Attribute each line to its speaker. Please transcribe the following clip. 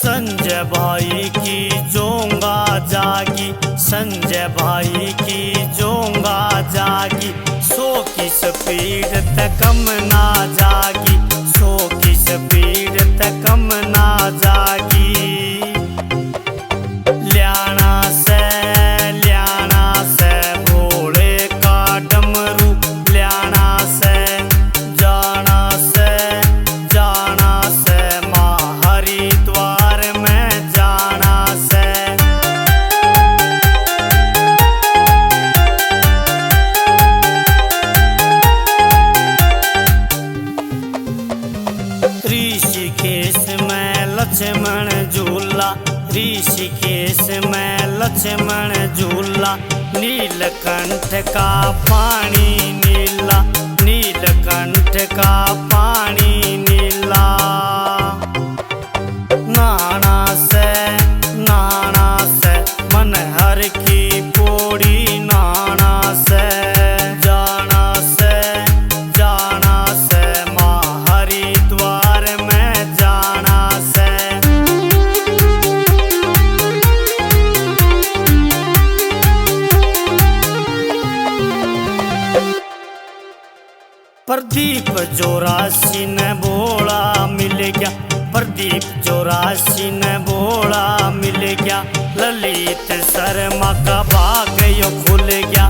Speaker 1: संजय भाई की जोंगा जागी, संजय भाई की जोंगा जागी, 100 की स्पीड तक कम ना जागी, 100 की स्पीड तक कम ना जागी। ल्याना से भोले का डमरू, ल्याना से जाना से माँ हरिद्वार में जाना से। ऋषिकेश में लक्ष्मण झूला, ऋषिकेश में लक्ष्मण झूला, नीलकंठ का पानी नीला, नीलकंठ का पानी नीला। नहाना से मन हर की पौड़ी, नहाना से जाना से माँ हरिद्वार में जाना से। प्रदीप 84 ने भोला मिल गया, प्रदीप 84 ने भोला मिल गया, ललित शर्मा का भाग यो खुल गया,